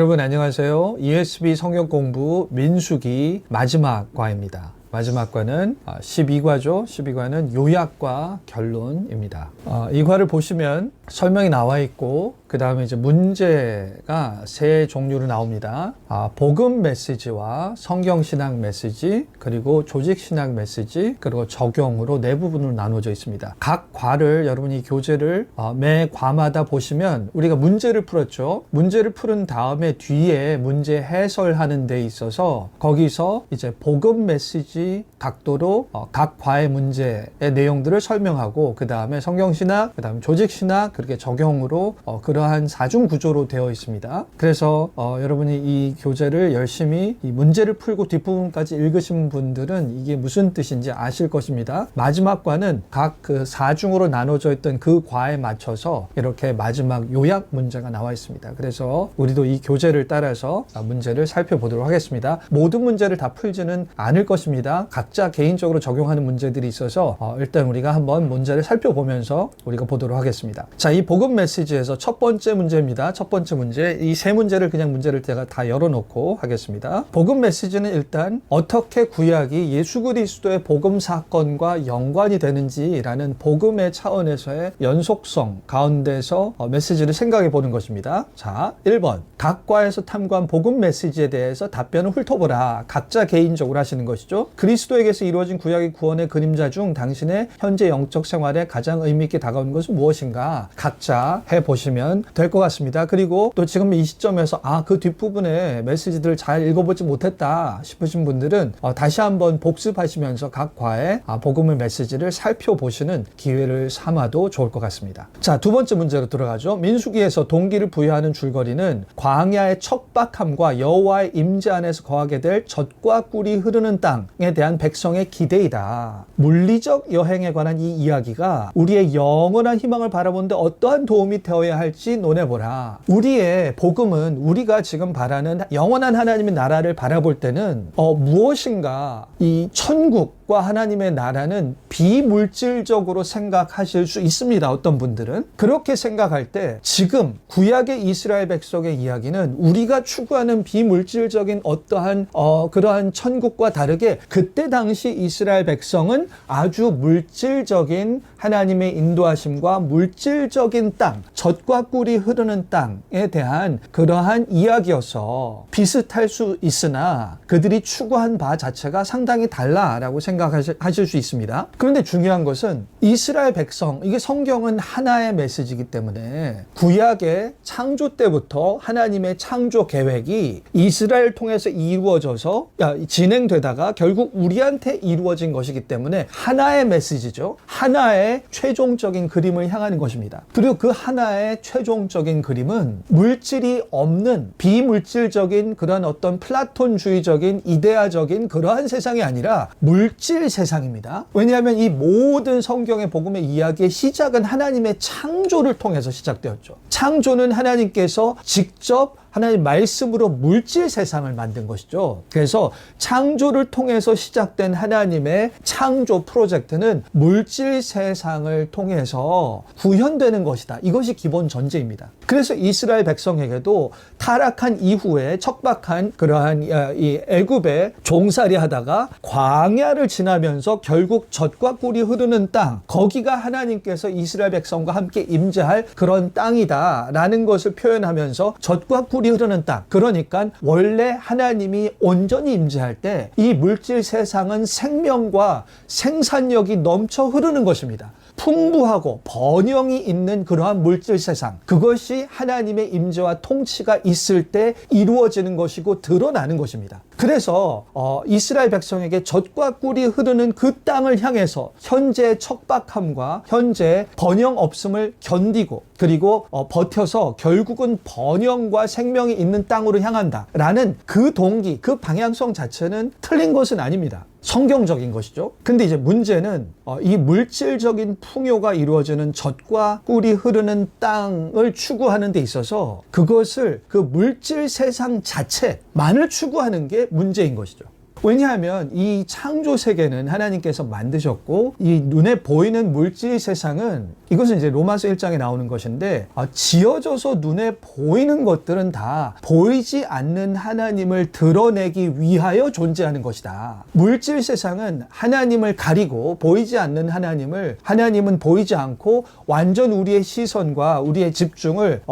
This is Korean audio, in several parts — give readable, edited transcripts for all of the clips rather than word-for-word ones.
여러분 안녕하세요. ESB 성경 공부 민수기 마지막 과입니다. 마지막 과는 12과죠. 12과는 요약과 결론입니다. 이 과를 보시면 설명이 나와 있고 그 다음에 이제 문제가 세 종류로 나옵니다. 복음 메시지와 성경신학 메시지, 그리고 조직신학 메시지, 그리고 적용으로 네 부분으로 나눠져 있습니다. 각 과를 여러분이 교재를 매 과마다 보시면 우리가 문제를 풀었죠. 문제를 풀은 다음에 뒤에 문제 해설하는 데 있어서 거기서 이제 복음 메시지 각도로 각 과의 문제의 내용들을 설명하고 그 다음에 성경신학, 그 다음에 조직신학, 그렇게 적용으로 그러한 사중 구조로 되어 있습니다. 그래서 여러분이 이 교재를 열심히 이 문제를 풀고 뒷부분까지 읽으신 분들은 이게 무슨 뜻인지 아실 것입니다. 마지막 과는 각 그 사중으로 나눠져 있던 그 과에 맞춰서 이렇게 마지막 요약 문제가 나와 있습니다. 그래서 우리도 이 교재를 따라서 문제를 살펴보도록 하겠습니다. 모든 문제를 다 풀지는 않을 것입니다. 각자 개인적으로 적용하는 문제들이 있어서 일단 우리가 한번 문제를 살펴보면서 우리가 보도록 하겠습니다. 자, 이 복음 메시지에서 첫 번째 문제입니다. 첫 번째 문제, 이 세 문제를 그냥 문제를 제가 다 열어놓고 하겠습니다. 복음 메시지는 일단 어떻게 구약이 예수 그리스도의 복음 사건과 연관이 되는지라는 복음의 차원에서의 연속성 가운데서 메시지를 생각해 보는 것입니다. 자, 1번 각 과에서 탐구한 복음 메시지에 대해서 답변을 훑어보라. 각자 개인적으로 하시는 것이죠. 그리스도에게서 이루어진 구약의 구원의 그림자 중 당신의 현재 영적 생활에 가장 의미 있게 다가오는 것은 무엇인가? 각자 해보시면 될 것 같습니다. 그리고 또 지금 이 시점에서 그 뒷부분에 메시지들을 잘 읽어보지 못했다 싶으신 분들은 다시 한번 복습하시면서 각 과의 복음의 메시지를 살펴보시는 기회를 삼아도 좋을 것 같습니다. 자, 두 번째 문제로 들어가죠. 민수기에서 동기를 부여하는 줄거리는 광야의 척박함과 여호와의 임재 안에서 거하게 될 젖과 꿀이 흐르는 땅에 대한 백성의 기대이다. 물리적 여행에 관한 이 이야기가 우리의 영원한 희망을 바라보는데 어떠한 도움이 되어야 할지 논해보라. 우리의 복음은 우리가 지금 바라는 영원한 하나님의 나라를 바라볼 때는 무엇인가 이 천국과 하나님의 나라는 비물질적으로 생각하실 수 있습니다. 어떤 분들은 그렇게 생각할 때 지금 구약의 이스라엘 백성의 이야기는 우리가 추구하는 비물질적인 어떠한 그러한 천국과 다르게 그때 당시 이스라엘 백성은 아주 물질적인 하나님의 인도하심과 물질적인 땅, 젖과 꿀이 흐르는 땅에 대한 그러한 이야기여서 비슷할 수 있으나 그들이 추구한 바 자체가 상당히 달라라고 생각하실 수 있습니다. 그런데 중요한 것은 이스라엘 백성, 이게 성경은 하나의 메시지이기 때문에 구약의 창조 때부터 하나님의 창조 계획이 이스라엘 통해서 이루어져서 진행되다가 결국 우리한테 이루어진 것이기 때문에 하나의 메시지죠. 하나의 최종적인 그림을 향하는 것입니다. 그리고 그 하나의 최종적인 그림은 물질이 없는 비물질적인 그런 어떤 플라톤주의적인 이데아적인 그러한 세상이 아니라 물질 세상입니다. 왜냐하면 이 모든 성경의 복음의 이야기의 시작은 하나님의 창조를 통해서 시작되었죠. 창조는 하나님께서 직접 하나님 말씀으로 물질 세상을 만든 것이죠. 그래서 창조를 통해서 시작된 하나님의 창조 프로젝트는 물질 세상을 통해서 구현되는 것이다. 이것이 기본 전제입니다. 그래서 이스라엘 백성에게도 타락한 이후에 척박한 그러한 이 애굽에 종살이 하다가 광야를 지나면서 결국 젖과 꿀이 흐르는 땅, 거기가 하나님께서 이스라엘 백성과 함께 임재할 그런 땅이다라는 것을 표현하면서 젖과 꿀이 흐르는 땅, 그러니까 원래 하나님이 온전히 임재할 때 이 물질 세상은 생명과 생산력이 넘쳐 흐르는 것입니다. 풍부하고 번영이 있는 그러한 물질 세상, 그것이 하나님의 임재와 통치가 있을 때 이루어지는 것이고 드러나는 것입니다. 그래서 이스라엘 백성에게 젖과 꿀이 흐르는 그 땅을 향해서 현재 척박함과 현재 번영 없음을 견디고 그리고 버텨서 결국은 번영과 생명이 있는 땅으로 향한다라는 그 동기, 그 방향성 자체는 틀린 것은 아닙니다. 성경적인 것이죠. 근데 이제 문제는 이 물질적인 풍요가 이루어지는 젖과 꿀이 흐르는 땅을 추구하는 데 있어서 그것을 그 물질 세상 자체만을 추구하는 게 문제인 것이죠. 왜냐하면 이 창조 세계는 하나님께서 만드셨고, 이 눈에 보이는 물질 세상은, 이것은 이제 로마서 1장에 나오는 것인데, 지어져서 눈에 보이는 것들은 다 보이지 않는 하나님을 드러내기 위하여 존재하는 것이다. 물질 세상은 하나님을 가리고 보이지 않는 하나님은 보이지 않고 완전 우리의 시선과 우리의 집중을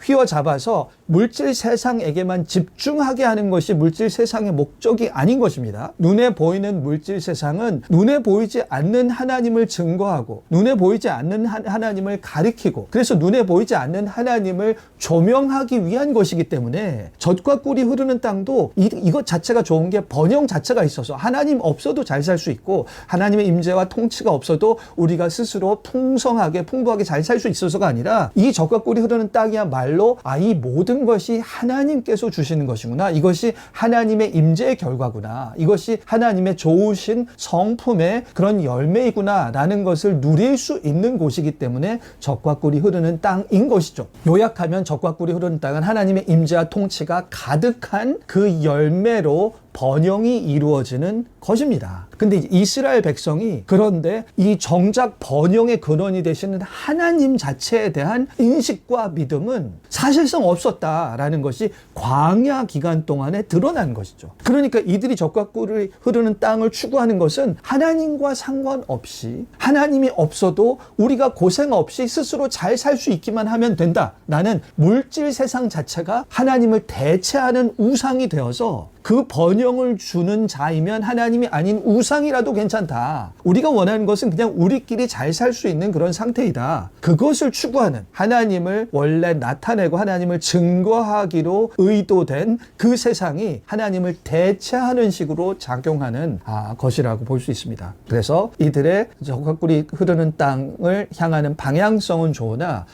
휘어잡아서 물질 세상에게만 집중하게 하는 것이 물질 세상의 목적이 아닌 것입니다. 눈에 보이는 물질 세상은 눈에 보이지 않는 하나님을 증거하고 눈에 보이지 않는 하나님을 가리키고, 그래서 눈에 보이지 않는 하나님을 조명하기 위한 것이기 때문에 젖과 꿀이 흐르는 땅도 이것 자체가 좋은 게 번영 자체가 있어서 하나님 없어도 잘 살 수 있고, 하나님의 임재와 통치가 없어도 우리가 스스로 풍성하게 풍부하게 잘 살 수 있어서가 아니라, 이 젖과 꿀이 흐르는 땅이야말로 이 모든 것이 하나님께서 주시는 것이구나, 이것이 하나님의 임재의 결과구나, 이것이 하나님의 좋으신 성품의 그런 열매이구나 라는 것을 누릴 수 있는 곳이기 때문에 젖과 꿀이 흐르는 땅인 것이죠. 요약하면 젖과 꿀이 흐르는 땅은 하나님의 임재와 통치가 가득한 그 열매로 번영이 이루어지는 것입니다. 근데 이스라엘 백성이 그런데 이 정작 번영의 근원이 되시는 하나님 자체에 대한 인식과 믿음은 사실상 없었다라는 것이 광야 기간 동안에 드러난 것이죠. 그러니까 이들이 젖과 꿀이 흐르는 땅을 추구하는 것은 하나님과 상관없이, 하나님이 없어도 우리가 고생 없이 스스로 잘 살 수 있기만 하면 된다라는 물질 세상 자체가 하나님을 대체하는 우상이 되어서, 그 번영을 주는 자이면 하나님이 아닌 우상이라도 괜찮다, 우리가 원하는 것은 그냥 우리끼리 잘 살 수 있는 그런 상태이다, 그것을 추구하는, 하나님을 원래 나타내고 하나님을 증거하기로 의도된 그 세상이 하나님을 대체하는 식으로 작용하는 것이라고 볼 수 있습니다. 그래서 이들의 젖과 꿀이 흐르는 땅을 향하는 방향성은 좋으나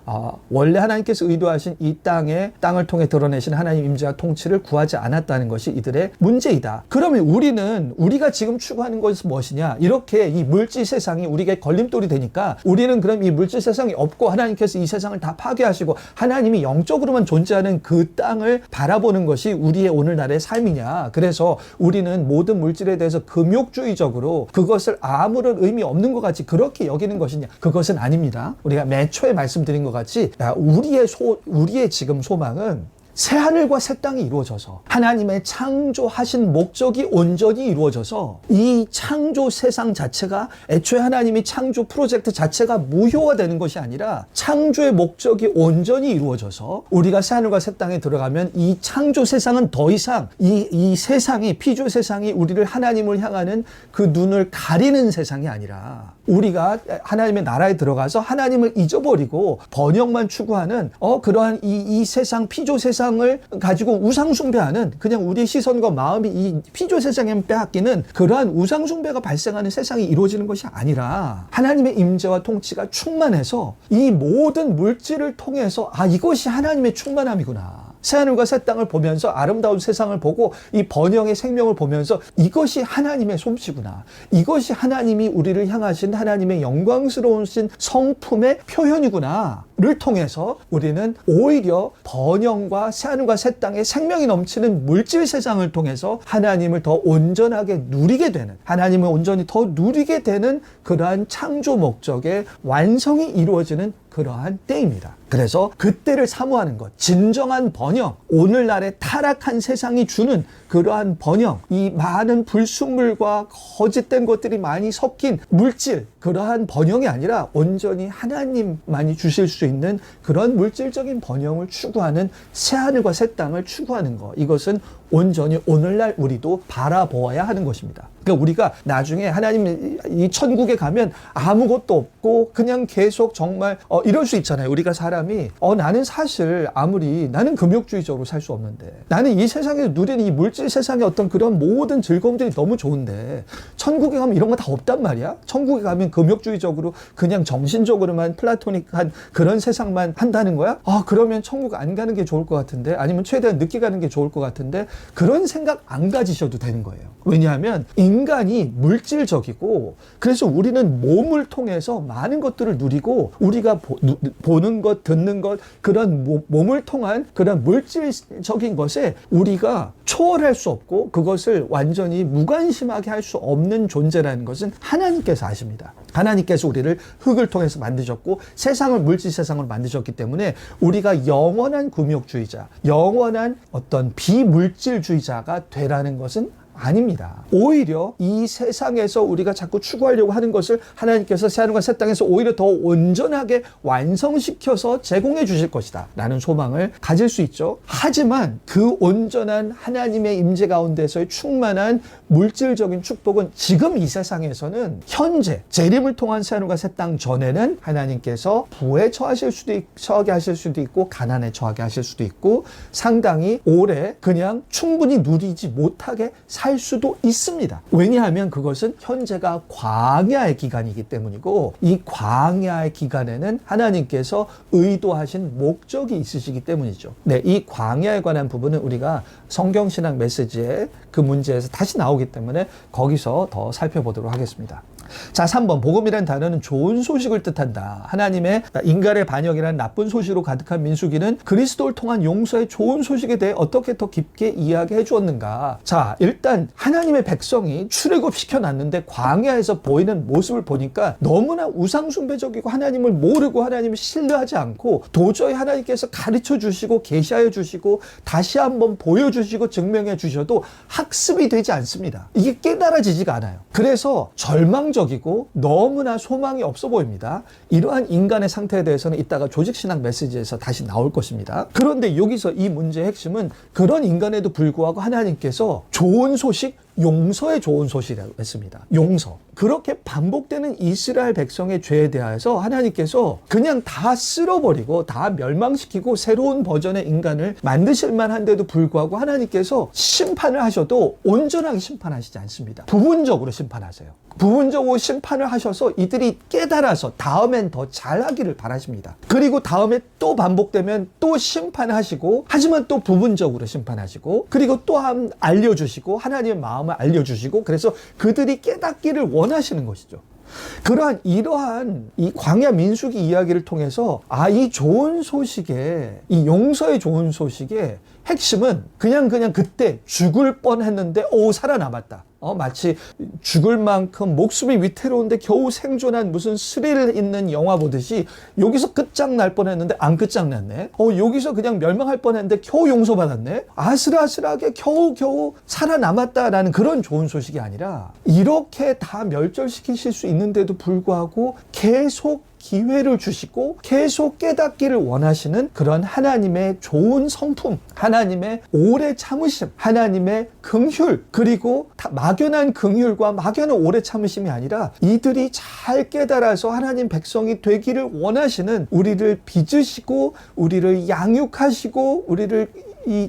원래 하나님께서 의도하신 이 땅을 통해 드러내신 하나님 임재와 통치를 구하지 않았다는 것이 이들의 문제이다. 그러면 우리가 지금 추구하는 것은 무엇이냐? 이렇게 이 물질 세상이 우리에게 걸림돌이 되니까 우리는 그럼 이 물질 세상이 없고 하나님께서 이 세상을 다 파괴하시고 하나님이 영적으로만 존재하는 그 땅을 바라보는 것이 우리의 오늘날의 삶이냐? 그래서 우리는 모든 물질에 대해서 금욕주의적으로 그것을 아무런 의미 없는 것 같이 그렇게 여기는 것이냐? 그것은 아닙니다. 우리가 맨 초에 말씀드린 것 같이 우리의 지금 소망은 새하늘과 새 땅이 이루어져서 하나님의 창조하신 목적이 온전히 이루어져서 이 창조 세상 자체가, 애초에 하나님이 창조 프로젝트 자체가 무효화되는 것이 아니라 창조의 목적이 온전히 이루어져서 우리가 새하늘과 새 땅에 들어가면 이 창조 세상은 더 이상 이 세상이, 피조 세상이 우리를 하나님을 향하는 그 눈을 가리는 세상이 아니라, 우리가 하나님의 나라에 들어가서 하나님을 잊어버리고 번영만 추구하는 그러한 이 세상, 피조 세상을 가지고 우상 숭배하는, 그냥 우리의 시선과 마음이 이 피조 세상에 빼앗기는 그러한 우상 숭배가 발생하는 세상이 이루어지는 것이 아니라, 하나님의 임재와 통치가 충만해서 이 모든 물질을 통해서 이것이 하나님의 충만함이구나, 새하늘과 새 땅을 보면서, 아름다운 세상을 보고 이 번영의 생명을 보면서 이것이 하나님의 솜씨구나, 이것이 하나님이 우리를 향하신 하나님의 영광스러우신 성품의 표현이구나 를 통해서 우리는 오히려 번영과 새하늘과 새 땅의 생명이 넘치는 물질 세상을 통해서 하나님을 더 온전하게 누리게 되는, 하나님을 온전히 더 누리게 되는 그러한 창조 목적의 완성이 이루어지는 그러한 때입니다. 그래서 그때를 사모하는 것, 진정한 번영, 오늘날의 타락한 세상이 주는 그러한 번영, 이 많은 불순물과 거짓된 것들이 많이 섞인 물질, 그러한 번영이 아니라 온전히 하나님만이 주실 수 있는 그런 물질적인 번영을 추구하는 새하늘과 새 땅을 추구하는 것, 이것은 온전히 오늘날 우리도 바라보아야 하는 것입니다. 그러니까 우리가 나중에 하나님 이 천국에 가면 아무것도 없고 그냥 계속 정말 이럴 수 있잖아요. 우리가 사람이 나는 사실 나는 금욕주의적으로 살 수 없는데, 나는 이 세상에서 누리는 이 물질 세상의 어떤 그런 모든 즐거움들이 너무 좋은데 천국에 가면 이런 거 다 없단 말이야. 천국에 가면 금욕주의적으로 그냥 정신적으로만 플라토닉한 그런 세상만 한다는 거야? 그러면 천국 안 가는 게 좋을 것 같은데, 아니면 최대한 늦게 가는 게 좋을 것 같은데, 그런 생각 안 가지셔도 되는 거예요. 왜냐하면 인간이 물질적이고 그래서 우리는 몸을 통해서 많은 것들을 누리고 우리가 보는 것, 듣는 것, 그런 몸을 통한 그런 물질적인 것에 우리가 초월할 수 없고 그것을 완전히 무관심하게 할 수 없는 존재라는 것은 하나님께서 아십니다. 하나님께서 우리를 흙을 통해서 만드셨고 세상을 물질 세상으로 만드셨기 때문에 우리가 영원한 금욕주의자, 영원한 어떤 비물질주의자가 되라는 것은 아닙니다. 오히려 이 세상에서 우리가 자꾸 추구하려고 하는 것을 하나님께서 새하늘과 새 땅에서 오히려 더 온전하게 완성시켜서 제공해 주실 것이다 라는 소망을 가질 수 있죠. 하지만 그 온전한 하나님의 임재 가운데서의 충만한 물질적인 축복은 지금 이 세상에서는 현재 재림을 통한 새하늘과 새 땅 전에는 하나님께서 부에 처하게 하실 수도 있고 가난에 처하게 하실 수도 있고 상당히 오래 그냥 충분히 누리지 못하게 살 수도 있습니다. 왜냐하면 그것은 현재가 광야의 기간이기 때문이고 이 광야의 기간에는 하나님께서 의도하신 목적이 있으시기 때문이죠. 네, 이 광야에 관한 부분은 우리가 성경신학 메시지의 그 문제에서 다시 나오기 때문에 거기서 더 살펴보도록 하겠습니다. 자, 3번 복음이란 단어는 좋은 소식을 뜻한다. 하나님의 인간의 반역이라는 나쁜 소식으로 가득한 민수기는 그리스도를 통한 용서의 좋은 소식에 대해 어떻게 더 깊게 이야기해 주었는가. 자, 일단 하나님의 백성이 출애굽시켜놨는데 광야에서 보이는 모습을 보니까 너무나 우상숭배적이고 하나님을 모르고 하나님을 신뢰하지 않고 도저히 하나님께서 가르쳐 주시고 계시하여 주시고 다시 한번 보여주시고 증명해 주셔도 학습이 되지 않습니다. 이게 깨달아지지가 않아요. 그래서 절망적이고 너무나 소망이 없어 보입니다. 이러한 인간의 상태에 대해서는 이따가 조직신학 메시지에서 다시 나올 것입니다. 그런데 여기서 이 문제의 핵심은 그런 인간에도 불구하고 하나님께서 좋은 소식, 용서의 좋은 소식이라고 했습니다. 용서. 그렇게 반복되는 이스라엘 백성의 죄에 대해서 하나님께서 그냥 다 쓸어버리고 다 멸망시키고 새로운 버전의 인간을 만드실 만한데도 불구하고 하나님께서 심판을 하셔도 온전하게 심판하시지 않습니다. 부분적으로 심판하세요. 부분적으로 심판을 하셔서 이들이 깨달아서 다음엔 더 잘하기를 바라십니다. 그리고 다음에 또 반복되면 또 심판하시고 하지만 또 부분적으로 심판하시고 그리고 또 알려주시고 하나님의 마음을 알려주시고 그래서 그들이 깨닫기를 원하시는 것이죠. 이러한 이 광야 민수기 이야기를 통해서 이 좋은 소식에 이 용서의 좋은 소식의 핵심은 그냥 그때 죽을 뻔했는데 살아남았다. 마치 죽을 만큼 목숨이 위태로운데 겨우 생존한 무슨 스릴 있는 영화 보듯이 여기서 끝장날 뻔했는데 안 끝장났네. 여기서 그냥 멸망할 뻔했는데 겨우 용서받았네. 아슬아슬하게 겨우 살아남았다라는 그런 좋은 소식이 아니라 이렇게 다 멸절시키실 수 있는데도 불구하고 계속 기회를 주시고 계속 깨닫기를 원하시는 그런 하나님의 좋은 성품, 하나님의 오래 참으심, 하나님의 긍휼, 그리고 막연한 긍휼과 막연한 오래 참으심이 아니라 이들이 잘 깨달아서 하나님 백성이 되기를 원하시는 우리를 빚으시고 우리를 양육하시고 우리를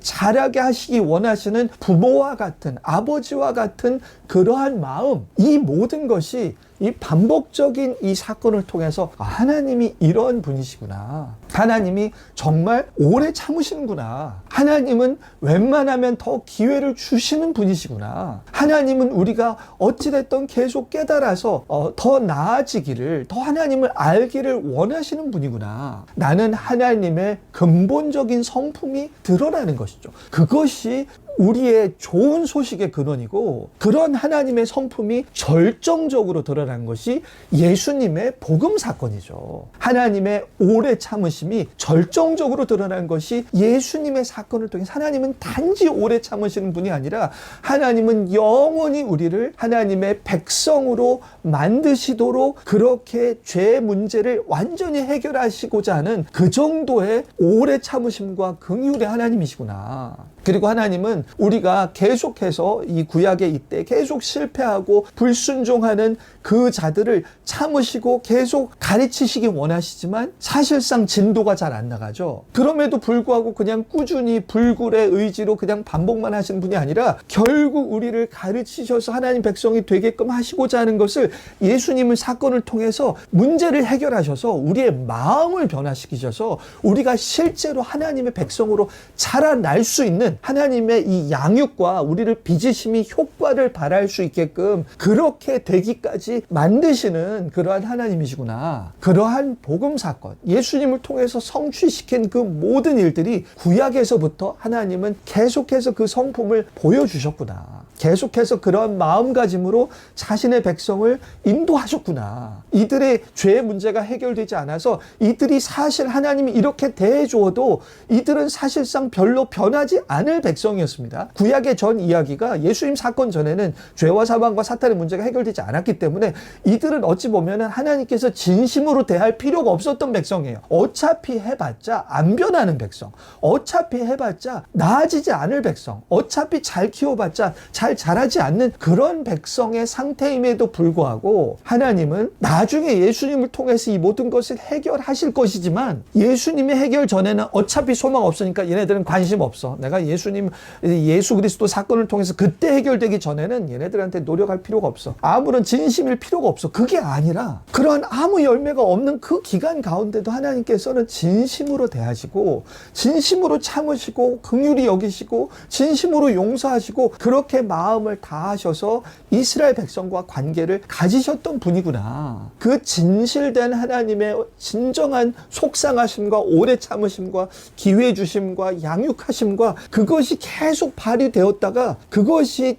자라게 하시기 원하시는 부모와 같은 아버지와 같은 그러한 마음, 이 모든 것이 이 반복적인 이 사건을 통해서 하나님이 이런 분이시구나. 하나님이 정말 오래 참으시는구나. 하나님은 웬만하면 더 기회를 주시는 분이시구나. 하나님은 우리가 어찌됐든 계속 깨달아서 더 나아지기를, 더 하나님을 알기를 원하시는 분이구나. 나는 하나님의 근본적인 성품이 드러나는 것이죠. 그것이 우리의 좋은 소식의 근원이고 그런 하나님의 성품이 절정적으로 드러난 것이 예수님의 복음 사건이죠. 하나님의 오래 참으심이 절정적으로 드러난 것이 예수님의 사건을 통해 하나님은 단지 오래 참으시는 분이 아니라 하나님은 영원히 우리를 하나님의 백성으로 만드시도록 그렇게 죄 문제를 완전히 해결하시고자 하는 그 정도의 오래 참으심과 긍휼의 하나님이시구나. 그리고 하나님은 우리가 계속해서 이 구약의 이때 계속 실패하고 불순종하는 그 자들을 참으시고 계속 가르치시기 원하시지만 사실상 진도가 잘 안 나가죠. 그럼에도 불구하고 그냥 꾸준히 불굴의 의지로 그냥 반복만 하시는 분이 아니라 결국 우리를 가르치셔서 하나님 백성이 되게끔 하시고자 하는 것을 예수님의 사건을 통해서 문제를 해결하셔서 우리의 마음을 변화시키셔서 우리가 실제로 하나님의 백성으로 자라날 수 있는 우리는 하나님의 이 양육과 우리를 빚으심이 효과를 발할 수 있게끔 그렇게 되기까지 만드시는 그러한 하나님이시구나. 그러한 복음 사건, 예수님을 통해서 성취시킨 그 모든 일들이 구약에서부터 하나님은 계속해서 그 성품을 보여주셨구나. 계속해서 그런 마음가짐으로 자신의 백성을 인도하셨구나. 이들의 죄의 문제가 해결되지 않아서 이들이 사실 하나님이 이렇게 대해주어도 이들은 사실상 별로 변하지 않을 백성이었습니다. 구약의 전 이야기가 예수님 사건 전에는 죄와 사망과 사탄의 문제가 해결되지 않았기 때문에 이들은 어찌 보면 하나님께서 진심으로 대할 필요가 없었던 백성이에요. 어차피 해봤자 안 변하는 백성, 어차피 해봤자 나아지지 않을 백성, 어차피 잘 키워봤자 잘 자라지 않는 그런 백성의 상태임에도 불구하고 하나님은 나중에 예수님을 통해서 이 모든 것을 해결하실 것이지만 예수님의 해결 전에는 어차피 소망 없으니까 얘네들은 관심 없어. 내가 예수 그리스도 사건을 통해서 그때 해결되기 전에는 얘네들한테 노력할 필요가 없어. 아무런 진심일 필요가 없어. 그게 아니라 그러한 아무 열매가 없는 그 기간 가운데도 하나님께서는 진심으로 대하시고 진심으로 참으시고 긍휼히 여기시고 진심으로 용서하시고 그렇게 마음을 다하셔서 이스라엘 백성과 관계를 가지셨던 분이구나. 그 진실된 하나님의 진정한 속상하심과 오래 참으심과 기회 주심과 양육하심과 그것이 계속 발휘되었다가 그것이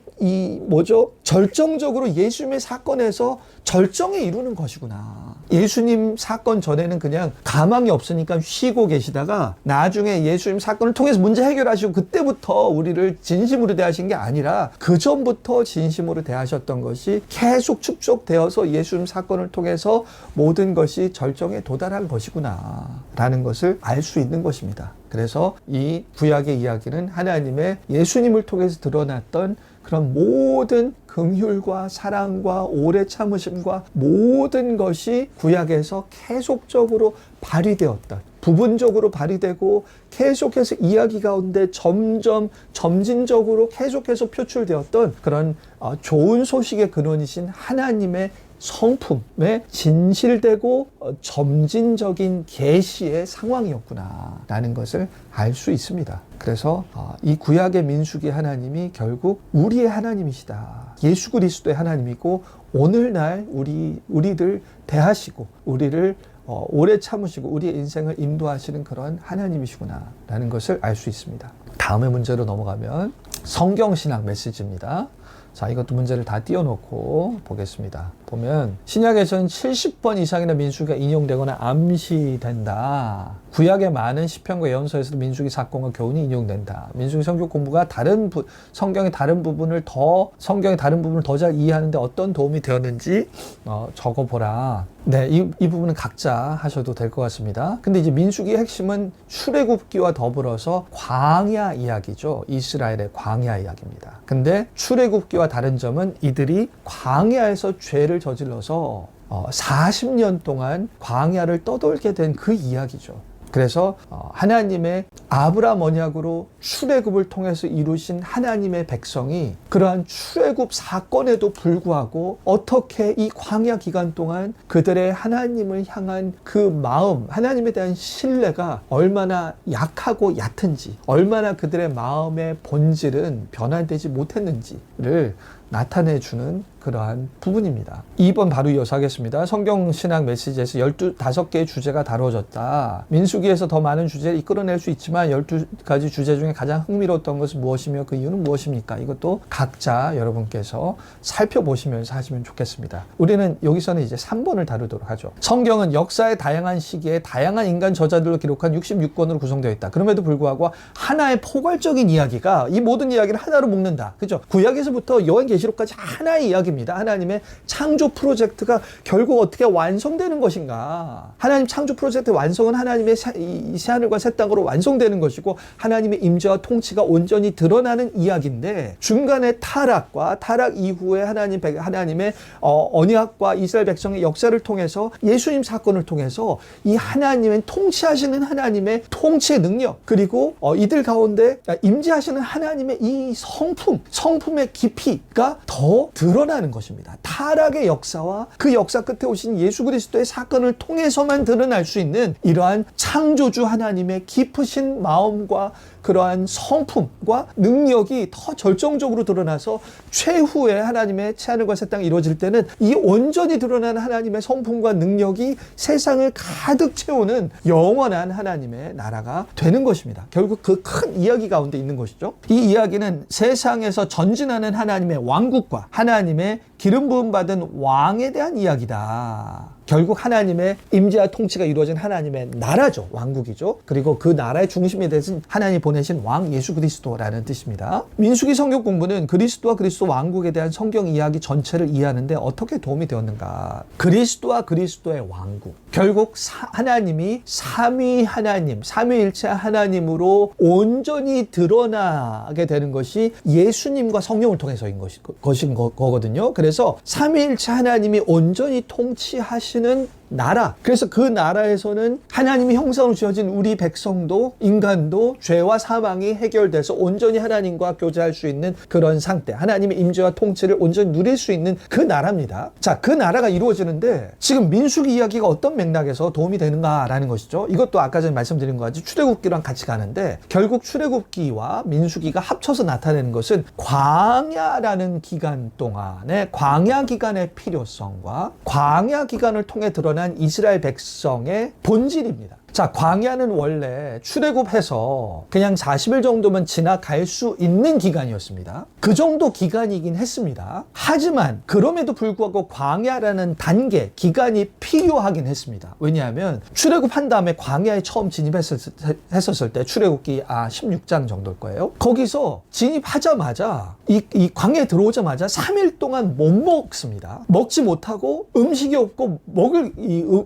절정적으로 예수님의 사건에서 절정에 이루는 것이구나. 예수님 사건 전에는 그냥 가망이 없으니까 쉬고 계시다가 나중에 예수님 사건을 통해서 문제 해결하시고 그때부터 우리를 진심으로 대하신 게 아니라 그 전부터 진심으로 대하셨던 것이 계속 축적되어서 예수님 사건을 통해서 모든 것이 절정에 도달한 것이구나 라는 것을 알 수 있는 것입니다. 그래서 이 구약의 이야기는 하나님의 예수님을 통해서 드러났던 그런 모든 긍휼과 사랑과 오래 참으심과 모든 것이 구약에서 계속적으로 발휘되었던, 부분적으로 발휘되고 계속해서 이야기 가운데 점진적으로 계속해서 표출되었던 그런 좋은 소식의 근원이신 하나님의 성품의 진실되고 점진적인 계시의 상황이었구나 라는 것을 알 수 있습니다. 그래서 이 구약의 민수기 하나님이 결국 우리의 하나님이시다. 예수 그리스도의 하나님이고 오늘날 우리들 대하시고 우리를 오래 참으시고 우리의 인생을 인도하시는 그런 하나님이시구나 라는 것을 알 수 있습니다. 다음의 문제로 넘어가면 성경신학 메시지입니다. 자, 이것도 문제를 다 띄워놓고 보겠습니다. 보면 신약에서는 70번 이상이나 민수기가 인용되거나 암시된다. 구약의 많은 시편과 예언서에서도 민수기 사건과 교훈이 인용된다. 민수기 성경 공부가 성경의 다른 부분을 더 잘 이해하는 데 어떤 도움이 되었는지 적어보라. 네, 이 부분은 각자 하셔도 될 것 같습니다. 근데 이제 민수기의 핵심은 출애굽기와 더불어서 광야 이야기죠. 이스라엘의 광야 이야기입니다. 근데 출애굽기와 다른 점은 이들이 광야에서 죄를 저질러서 40년 동안 광야를 떠돌게 된 그 이야기죠. 그래서 하나님의 아브라함 언약으로 출애굽을 통해서 이루신 하나님의 백성이 그러한 출애굽 사건에도 불구하고 어떻게 이 광야 기간 동안 그들의 하나님을 향한 그 마음, 하나님에 대한 신뢰가 얼마나 약하고 얕은지, 얼마나 그들의 마음의 본질은 변화되지 못했는지를 나타내주는 그러한 부분입니다. 2번 바로 이어서 하겠습니다. 성경신학 메시지에서 15개의 주제가 다루어졌다. 민수기에서 더 많은 주제를 이끌어낼 수 있지만 12가지 주제 중에 가장 흥미로웠던 것은 무엇이며 그 이유는 무엇입니까? 이것도 각자 여러분께서 살펴보시면서 하시면 좋겠습니다. 우리는 여기서는 이제 3번을 다루도록 하죠. 성경은 역사의 다양한 시기에 다양한 인간 저자들로 기록한 66권으로 구성되어 있다. 그럼에도 불구하고 하나의 포괄적인 이야기가 이 모든 이야기를 하나로 묶는다. 그죠? 구약에서부터 요한계시록까지 하나의 이야기 하나님의 창조 프로젝트가 결국 어떻게 완성되는 것인가. 하나님 창조 프로젝트의 완성은 하나님의 이 새하늘과 새 땅으로 완성되는 것이고 하나님의 임재와 통치가 온전히 드러나는 이야기인데 중간에 타락 이후에 하나님의 언약과 이스라엘 백성의 역사를 통해서 예수님 사건을 통해서 이 하나님의 통치하시는 하나님의 통치의 능력 그리고 이들 가운데 임재하시는 하나님의 이 성품의 깊이가 더 드러나는 것입니다. 타락의 역사와 그 역사 끝에 오신 예수 그리스도의 사건을 통해서만 드러날 수 있는 이러한 창조주 하나님의 깊으신 마음과 그러한 성품과 능력이 더 절정적으로 드러나서 최후의 하나님의 하늘과 새 땅이 이루어질 때는 이 온전히 드러나는 하나님의 성품과 능력이 세상을 가득 채우는 영원한 하나님의 나라가 되는 것입니다. 결국 그 큰 이야기 가운데 있는 것이죠. 이 이야기는 세상에서 전진하는 하나님의 왕국과 하나님의 기름 부음 받은 왕에 대한 이야기다. 결국 하나님의 임재와 통치가 이루어진 하나님의 나라죠. 왕국이죠. 그리고 그 나라의 중심이 되신 하나님이 보내신 왕 예수 그리스도라는 뜻입니다. 민수기 성경 공부는 그리스도와 그리스도 왕국에 대한 성경 이야기 전체를 이해하는데 어떻게 도움이 되었는가? 그리스도와 그리스도의 왕국. 결국 하나님이 삼위 하나님, 삼위일체 하나님으로 온전히 드러나게 되는 것이 예수님과 성령을 통해서인 것인 거거든요. 그래서 삼위일체 하나님이 온전히 통치하시는 나라. 그래서 그 나라에서는 하나님이 형상으로 지어진 우리 백성도 인간도 죄와 사망이 해결돼서 온전히 하나님과 교제할 수 있는 그런 상태, 하나님의 임재와 통치를 온전히 누릴 수 있는 그 나라입니다. 자, 그 나라가 이루어지는데 지금 민수기 이야기가 어떤 맥락에서 도움이 되는가라는 것이죠. 이것도 아까 전에 말씀드린 것 같이 출애굽기랑 같이 가는데 결국 출애굽기와 민수기가 합쳐서 나타내는 것은 광야라는 기간 동안에 광야 기간의 필요성과 광야 기간을 통해 드러난 이스라엘 백성의 본질입니다. 자, 광야는 원래 출애굽해서 그냥 40일 정도면 지나갈 수 있는 기간이었습니다. 그 정도 기간이긴 했습니다. 하지만 그럼에도 불구하고 광야라는 단계, 기간이 필요하긴 했습니다. 왜냐하면 출애굽한 다음에 광야에 처음 진입했었을 때 출애굽기 16장 정도일 거예요. 거기서 진입하자마자 이 광야에 들어오자마자 3일 동안 못 먹습니다. 먹지 못하고 음식이 없고 먹을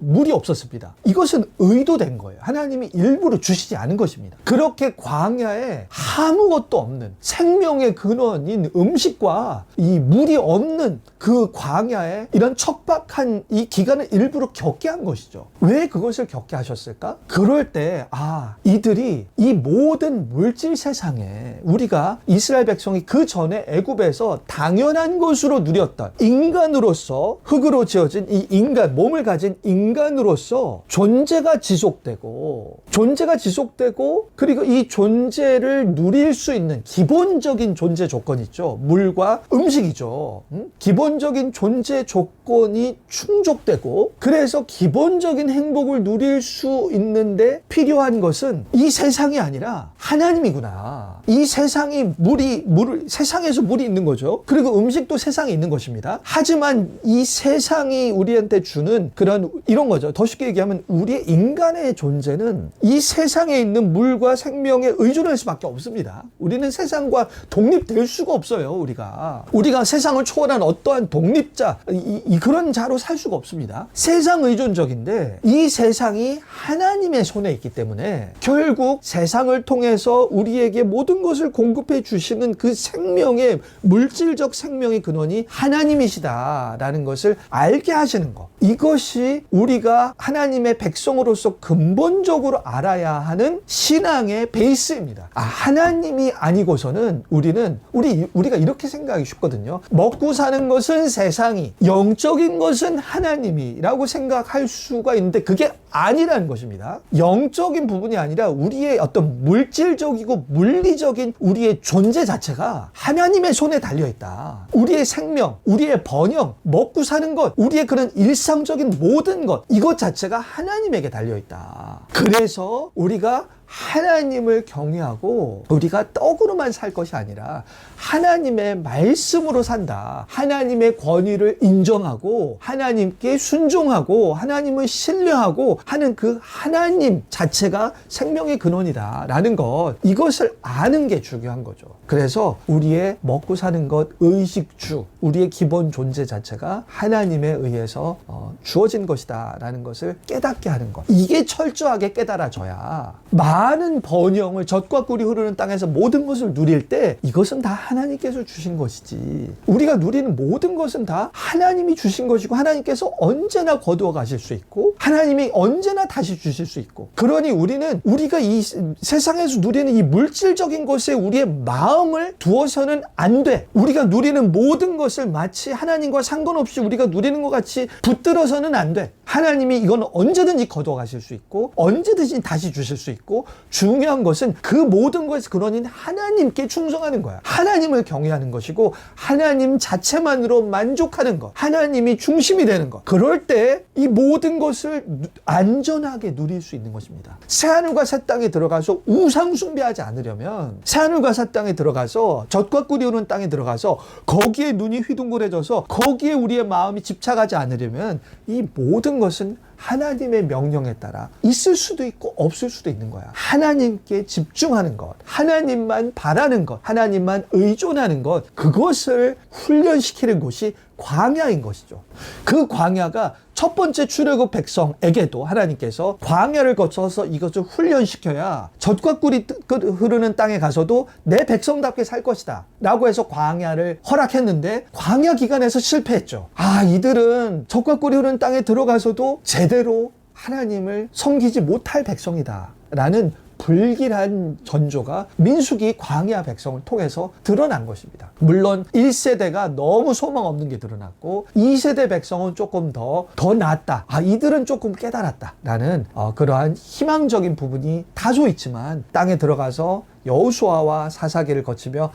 물이 없었습니다. 이것은 의도된 거예요. 하나님이 일부러 주시지 않은 것입니다. 그렇게 광야에 아무것도 없는 생명의 근원인 음식과 이 물이 없는 그 광야에 이런 척박한 이 기간을 일부러 겪게 한 것이죠. 왜 그것을 겪게 하셨을까? 그럴 때 이들이 이 모든 물질 세상에 우리가 이스라엘 백성이 그 전에 애굽에서 당연한 것으로 누렸던 인간으로서 흙으로 지어진 이 인간, 몸을 가진 인간으로서 존재가 지속되고 그리고 이 존재를 누릴 수 있는 기본적인 존재 조건이 있죠. 물과 음식이죠. 기본적인 존재 조건이 충족되고 그래서 기본적인 행복을 누릴 수 있는데 필요한 것은 이 세상이 아니라 하나님이구나. 이 세상이 세상에서 물이 있는 거죠. 그리고 음식도 세상에 있는 것입니다. 하지만 이 세상이 우리한테 주는 이런 거죠. 더 쉽게 얘기하면 우리의 인간의 존재는 이 세상에 있는 물과 생명에 의존할 수밖에 없습니다. 우리는 세상과 독립될 수가 없어요. 우리가 세상을 초월한 어떠한 독립자, 그런 자로 살 수가 없습니다. 세상 의존적인데 이 세상이 하나님의 손에 있기 때문에 결국 세상을 통해서 우리에게 모든 것을 공급해 주시는 그 생명의 물질적 생명의 근원이 하나님이시다라는 것을 알게 하시는 것. 이것이 우리가 하나님의 백성으로서 근본적으로 알아야 하는 신앙의 베이스입니다. 하나님이 아니고서는 우리가 이렇게 생각하기 쉽거든요. 먹고 사는 것은 세상이, 영적인 것은 하나님이라고 생각할 수가 있는데 그게 아니라는 것입니다. 영적인 부분이 아니라 우리의 어떤 물질적이고 물리적인 우리의 존재 자체가 하나님의 손에 달려있다. 우리의 생명, 우리의 번영, 먹고 사는 것, 우리의 그런 일상적인 모든 것, 이것 자체가 하나님에게 달려있다. 그래서 우리가 하나님을 경외하고 우리가 떡으로만 살 것이 아니라 하나님의 말씀으로 산다. 하나님의 권위를 인정하고 하나님께 순종하고 하나님을 신뢰하고 하는 그 하나님 자체가 생명의 근원이다라는 것, 이것을 아는 게 중요한 거죠. 그래서 우리의 먹고 사는 것, 의식주, 우리의 기본 존재 자체가 하나님에 의해서 주어진 것이다 라는 것을 깨닫게 하는 것, 이게 철저하게 깨달아져야 많은 번영을, 젖과 꿀이 흐르는 땅에서 모든 것을 누릴 때 이것은 다 하나님께서 주신 것이지, 우리가 누리는 모든 것은 다 하나님이 주신 것이고 하나님께서 언제나 거두어 가실 수 있고 하나님이 언제나 다시 주실 수 있고, 그러니 우리가 이 세상에서 누리는 이 물질적인 것에 우리의 마음을 두어서는 안 돼. 우리가 누리는 모든 것을 마치 하나님과 상관없이 우리가 누리는 것 같이 붙들어서는 안 돼. 하나님이 이건 언제든지 거두어 가실 수 있고 언제든지 다시 주실 수 있고 중요한 것은 그 모든 것의 근원인 하나님께 충성하는 거야. 하나님을 경외하는 것이고 하나님 자체만으로 만족하는 것, 하나님이 중심이 되는 것. 그럴 때 이 모든 것을 안전하게 누릴 수 있는 것입니다. 새하늘과 새 땅에 들어가서 우상 숭배하지 않으려면, 새하늘과 새 땅에 들어가서 젖과 꿀이 흐르는 땅에 들어가서 거기에 눈이 휘둥그레져서 거기에 우리의 마음이 집착하지 않으려면 이 모든 것은 하나님의 명령에 따라 있을 수도 있고 없을 수도 있는 거야. 하나님께 집중하는 것, 하나님만 바라는 것, 하나님만 의존하는 것, 그것을 훈련시키는 곳이 광야인 것이죠. 그 광야가 첫 번째 출애굽 백성에게도 하나님께서 광야를 거쳐서 이것을 훈련시켜야 젖과 꿀이 흐르는 땅에 가서도 내 백성답게 살 것이다 라고 해서 광야를 허락했는데 광야 기간에서 실패했죠. 이들은 젖과 꿀이 흐르는 땅에 들어가서도 제대로 하나님을 섬기지 못할 백성이다 라는 불길한 전조가 민수기 광야 백성을 통해서 드러난 것입니다. 물론 1세대가 너무 소망 없는 게 드러났고 2세대 백성은 조금 더 나았다. 이들은 조금 깨달았다 라는 그러한 희망적인 부분이 다소 있지만 땅에 들어가서 여호수아와 사사기를 거치며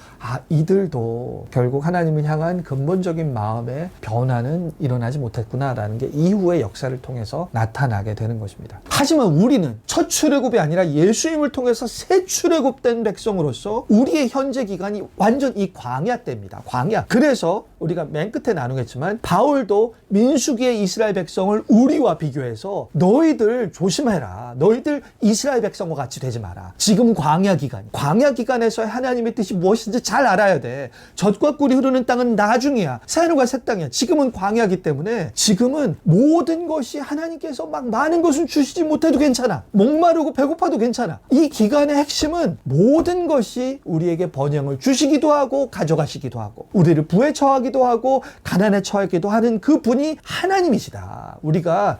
이들도 결국 하나님을 향한 근본적인 마음의 변화는 일어나지 못했구나라는 게 이후의 역사를 통해서 나타나게 되는 것입니다. 하지만 우리는 첫 출애굽이 아니라 예수님을 통해서 새 출애굽된 백성으로서 우리의 현재 기간이 완전 이 광야 때입니다. 광야. 그래서 우리가 맨 끝에 나누겠지만 바울도 민수기의 이스라엘 백성을 우리와 비교해서 너희들 조심해라. 너희들 이스라엘 백성과 같이 되지 마라. 지금 광야 기간. 광야 기간에서의 하나님의 뜻이 무엇인지 잘 알아야 돼. 젖과 꿀이 흐르는 땅은 나중이야. 새하늘과 새 땅이야. 지금은 광야기 때문에 지금은 모든 것이 하나님께서 막 많은 것을 주시지 못해도 괜찮아. 목마르고 배고파도 괜찮아. 이 기간의 핵심은 모든 것이 우리에게 번영을 주시기도 하고 가져가시기도 하고 우리를 부에 처하기도 하고 가난에 처하기도 하는 그 분이 하나님이시다. 우리가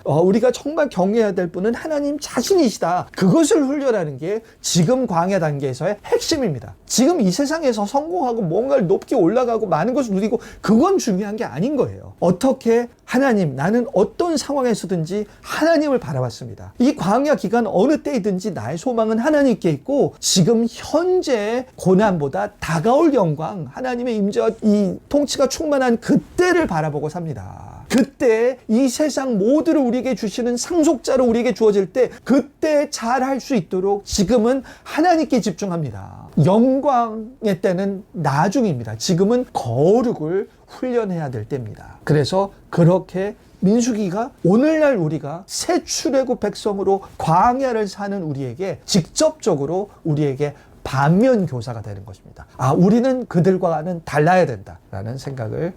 정말 경외해야 될 분은 하나님 자신이시다. 그것을 훈련하는 게 지금 광야 단계에서의 핵심입니다. 지금 이 세상에서 성공하고 뭔가를 높게 올라가고 많은 것을 누리고 그건 중요한 게 아닌 거예요. 어떻게 하나님, 나는 어떤 상황에서든지 하나님을 바라봤습니다. 이 광야 기간 어느 때이든지 나의 소망은 하나님께 있고 지금 현재 고난보다 다가올 영광, 하나님의 임재와 이 통치가 충만한 그때를 바라보고 삽니다. 그때 이 세상 모두를 우리에게 주시는 상속자로 우리에게 주어질 때 그때 잘 할 수 있도록 지금은 하나님께 집중합니다. 영광의 때는 나중입니다. 지금은 거룩을 훈련해야 될 때입니다. 그래서 그렇게 민수기가 오늘날 우리가 새 출애굽 백성으로 광야를 사는 우리에게 직접적으로 우리에게 반면 교사가 되는 것입니다. 우리는 그들과는 달라야 된다라는 생각을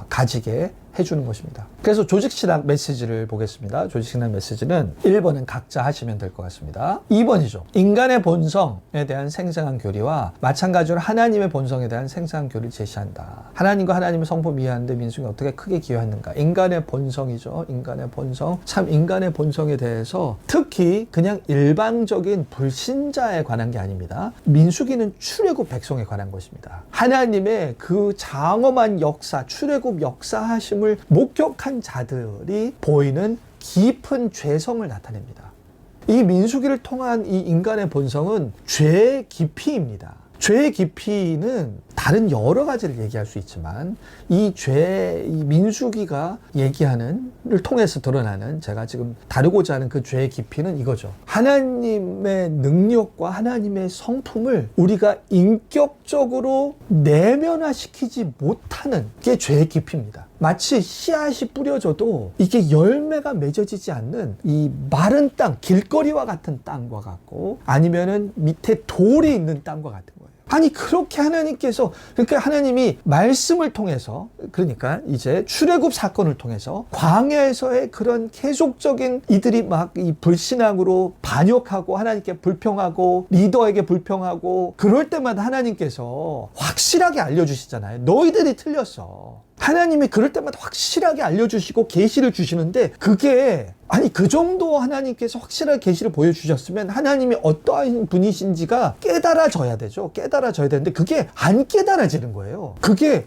가지게 해주는 것입니다. 그래서 조직신학 메시지를 보겠습니다. 조직신학 메시지는 1번은 각자 하시면 될 것 같습니다. 2번이죠. 인간의 본성에 대한 생생한 교리와 마찬가지로 하나님의 본성에 대한 생생한 교리를 제시한다. 하나님과 하나님의 성품 이해하는데 민수기 어떻게 크게 기여했는가. 인간의 본성이죠. 인간의 본성. 참 인간의 본성에 대해서 특히 그냥 일반적인 불신자에 관한 게 아닙니다. 민수기는 출애굽 백성에 관한 것입니다. 하나님의 그 장엄한 역사, 출애굽 역사하심을 목격한 자들이 보이는 깊은 죄성을 나타냅니다. 이 민수기를 통한 이 인간의 본성은 죄의 깊이입니다. 죄의 깊이는 다른 여러 가지를 얘기할 수 있지만 이 민수기가 얘기하는를 통해서 드러나는 제가 지금 다루고자 하는 그 죄의 깊이는 이거죠. 하나님의 능력과 하나님의 성품을 우리가 인격적으로 내면화시키지 못하는 게 죄의 깊이입니다. 마치 씨앗이 뿌려져도 이게 열매가 맺어지지 않는 이 마른 땅, 길거리와 같은 땅과 같고 아니면은 밑에 돌이 있는 땅과 같은 거예요. 아니 그렇게 하나님께서 그러니까 하나님이 말씀을 통해서 그러니까 이제 출애굽 사건을 통해서 광야에서의 그런 계속적인 이들이 막 이 불신앙으로 반역하고 하나님께 불평하고 리더에게 불평하고 그럴 때마다 하나님께서 확실하게 알려주시잖아요. 너희들이 틀렸어. 하나님이 그럴 때마다 확실하게 알려주시고 계시를 주시는데 그게 아니 그 정도 하나님께서 확실하게 계시를 보여주셨으면 하나님이 어떠한 분이신지가 깨달아져야 되죠. 깨달아져야 되는데 그게 안 깨달아지는 거예요. 그게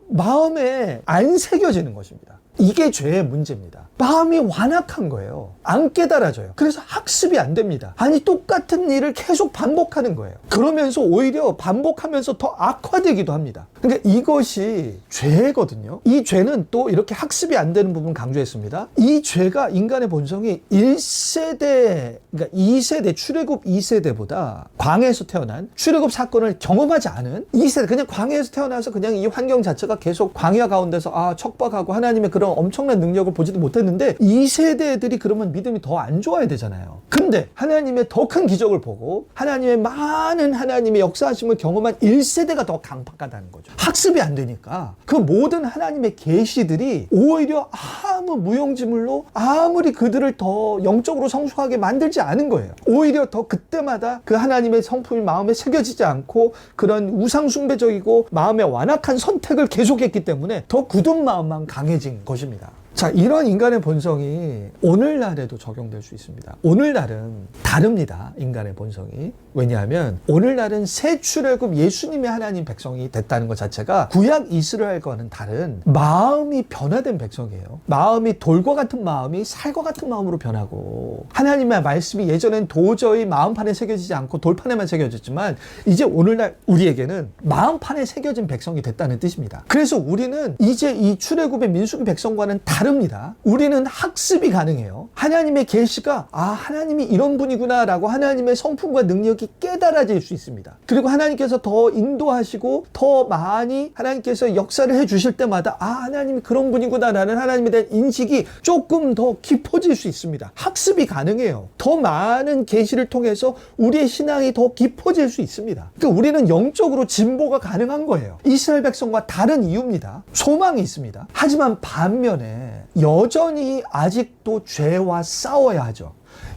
마음에 안 새겨지는 것입니다. 이게 죄의 문제입니다. 마음이 완악한 거예요. 안 깨달아져요. 그래서 학습이 안 됩니다. 아니, 똑같은 일을 계속 반복하는 거예요. 그러면서 오히려 반복하면서 더 악화되기도 합니다. 그러니까 이것이 죄거든요. 이 죄는 또 이렇게 학습이 안 되는 부분 강조했습니다. 이 죄가 인간의 본성이 1세대, 그러니까 2세대, 출애굽 2세대보다 광야에서 태어난 출애굽 사건을 경험하지 않은 2세대, 그냥 광야에서 태어나서 그냥 이 환경 자체가 계속 광야 가운데서 척박하고 하나님의 그런 엄청난 능력을 보지도 못했는데 2세대들이 그러면 믿음이 더 안 좋아야 되잖아요. 근데 하나님의 더 큰 기적을 보고 하나님의 많은 하나님의 역사하심을 경험한 1세대가 더 강팍하다는 거죠. 학습이 안 되니까 그 모든 하나님의 계시들이 오히려 아무 무용지물로 아무리 그들을 더 영적으로 성숙하게 만들지 않은 거예요. 오히려 더 그때마다 그 하나님의 성품이 마음에 새겨지지 않고 그런 우상숭배적이고 마음에 완악한 선택을 계속했기 때문에 더 굳은 마음만 강해진 것입니다. 자, 이런 인간의 본성이 오늘날에도 적용될 수 있습니다. 오늘날은 다릅니다. 인간의 본성이. 왜냐하면 오늘날은 새 출애굽 예수님의 하나님 백성이 됐다는 것 자체가 구약 이스라엘과는 다른 마음이 변화된 백성이에요. 마음이 돌과 같은 마음이 살과 같은 마음으로 변하고 하나님의 말씀이 예전엔 도저히 마음판에 새겨지지 않고 돌판에만 새겨졌지만 이제 오늘날 우리에게는 마음판에 새겨진 백성이 됐다는 뜻입니다. 그래서 우리는 이제 이 출애굽의 민수기 백성과는 다릅니다. 우리는 학습이 가능해요. 하나님의 계시가 하나님이 이런 분이구나 라고 하나님의 성품과 능력이 깨달아질 수 있습니다. 그리고 하나님께서 더 인도하시고 더 많이 하나님께서 역사를 해주실 때마다 하나님이 그런 분이구나 라는 하나님에 대한 인식이 조금 더 깊어질 수 있습니다. 학습이 가능해요. 더 많은 계시를 통해서 우리의 신앙이 더 깊어질 수 있습니다. 그러니까 우리는 영적으로 진보가 가능한 거예요. 이스라엘 백성과 다른 이유입니다. 소망이 있습니다. 하지만 반면에 여전히 아직도 죄와 싸워야 하죠.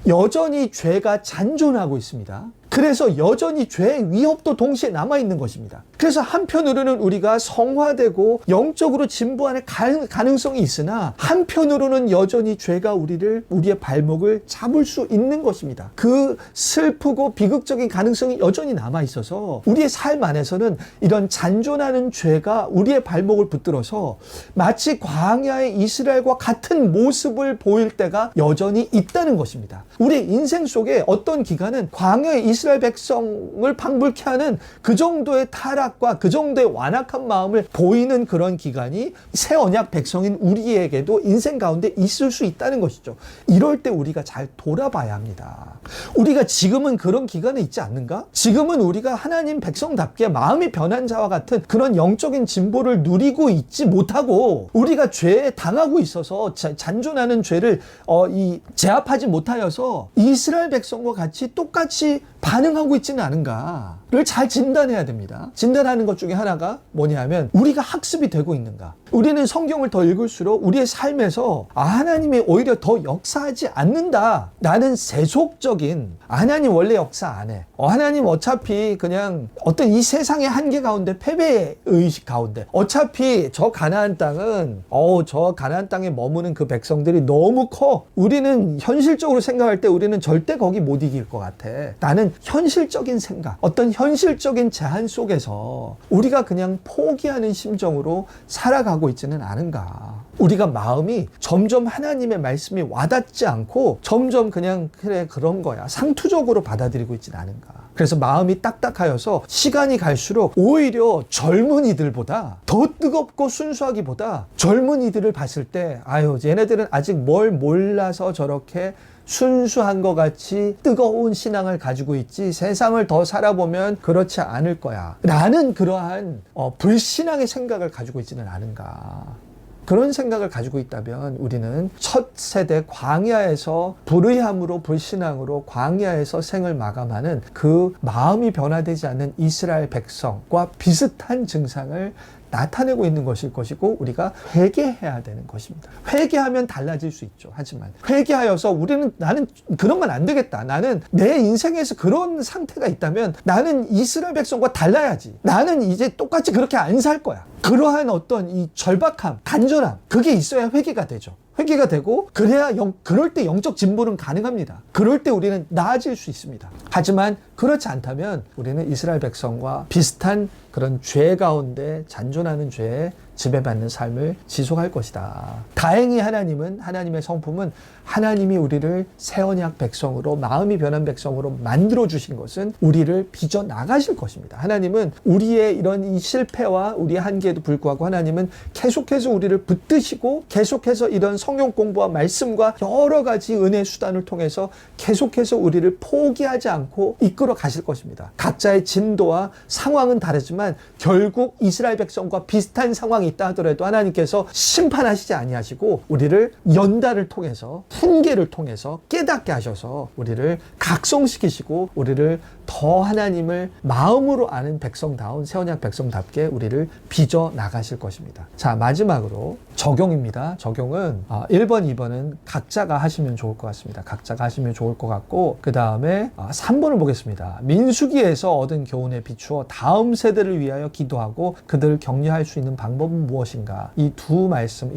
여전히 죄가 잔존하고 있습니다. 그래서 여전히 죄의 위협도 동시에 남아있는 것입니다. 그래서 한편으로는 우리가 성화되고 영적으로 진보하는 가능성이 있으나 한편으로는 여전히 죄가 우리의 발목을 잡을 수 있는 것입니다. 그 슬프고 비극적인 가능성이 여전히 남아있어서 우리의 삶 안에서는 이런 잔존하는 죄가 우리의 발목을 붙들어서 마치 광야의 이스라엘과 같은 모습을 보일 때가 여전히 있다는 것입니다. 우리의 인생 속에 어떤 기간은 광야의 이스라엘 백성을 방불케 하는 그 정도의 타락과 그 정도의 완악한 마음을 보이는 그런 기간이 새 언약 백성인 우리에게도 인생 가운데 있을 수 있다는 것이죠. 이럴 때 우리가 잘 돌아봐야 합니다. 우리가 지금은 그런 기간에 있지 않는가? 지금은 우리가 하나님 백성답게 마음이 변한 자와 같은 그런 영적인 진보를 누리고 있지 못하고 우리가 죄에 당하고 있어서 잔존하는 죄를 제압하지 못하여서 이스라엘 백성과 같이 똑같이 반응하고 있지는 않은가를 잘 진단해야 됩니다. 진단하는 것 중에 하나가 뭐냐면 우리가 학습이 되고 있는가. 우리는 성경을 더 읽을수록 우리의 삶에서 하나님이 오히려 더 역사하지 않는다. 나는 세속적인 하나님 원래 역사 안 해. 하나님 어차피 그냥 어떤 이 세상의 한계 가운데 패배의 의식 가운데 어차피 저 가나안 땅은 저 가나안 땅에 머무는 그 백성들이 너무 커. 우리는 현실적으로 생각할 때 우리는 절대 거기 못 이길 것 같아. 나는 현실적인 생각, 어떤 현실적인 제한 속에서 우리가 그냥 포기하는 심정으로 살아가고 있지는 않은가. 우리가 마음이 점점 하나님의 말씀이 와닿지 않고 점점 그냥 그래 그런 거야 상투적으로 받아들이고 있지는 않은가. 그래서 마음이 딱딱하여서 시간이 갈수록 오히려 젊은이들보다 더 뜨겁고 순수하기보다 젊은이들을 봤을 때 얘네들은 아직 뭘 몰라서 저렇게 순수한 것 같이 뜨거운 신앙을 가지고 있지 세상을 더 살아보면 그렇지 않을 거야 라는 그러한 불신앙의 생각을 가지고 있지는 않은가. 그런 생각을 가지고 있다면 우리는 첫 세대 광야에서 불의함으로 불신앙으로 광야에서 생을 마감하는 그 마음이 변화되지 않는 이스라엘 백성과 비슷한 증상을 나타내고 있는 것일 것이고 우리가 회개해야 되는 것입니다. 회개하면 달라질 수 있죠. 하지만 회개하여서 나는 그런 건 안 되겠다. 나는 내 인생에서 그런 상태가 있다면 나는 이스라엘 백성과 달라야지. 나는 이제 똑같이 그렇게 안 살 거야. 그러한 어떤 이 절박함, 간절함 그게 있어야 회개가 되죠. 회개가 되고 그래야 그럴 때 영적 진보는 가능합니다. 그럴 때 우리는 나아질 수 있습니다. 하지만 그렇지 않다면 우리는 이스라엘 백성과 비슷한 그런 죄 가운데 잔존하는 죄에 지배받는 삶을 지속할 것이다. 다행히 하나님은, 하나님의 성품은 하나님이 우리를 새 언약 백성으로, 마음이 변한 백성으로 만들어 주신 것은 우리를 빚어 나가실 것입니다. 하나님은 우리의 이런 이 실패와 우리의 한계에도 불구하고 하나님은 계속해서 우리를 붙드시고 계속해서 이런 성경 공부와 말씀과 여러 가지 은혜 수단을 통해서 계속해서 우리를 포기하지 않고 이끌어 가실 것입니다. 각자의 진도와 상황은 다르지만 결국 이스라엘 백성과 비슷한 상황이 있다 하더라도 하나님께서 심판하시지 아니하시고 우리를 연단을 통해서, 훈계를 통해서 깨닫게 하셔서 우리를 각성시키시고 우리를 더 하나님을 마음으로 아는 백성다운 새 언약 백성답게 우리를 빚어 나가실 것입니다. 자, 마지막으로 적용입니다. 적용은 1번, 2번은 각자가 하시면 좋을 것 같습니다. 각자가 하시면 좋을 것 같고, 그 다음에 3번을 보겠습니다. 민수기에서 얻은 교훈에 비추어 다음 세대를 위하여 기도하고 그들을 격려할 수 있는 방법은 무엇인가? 이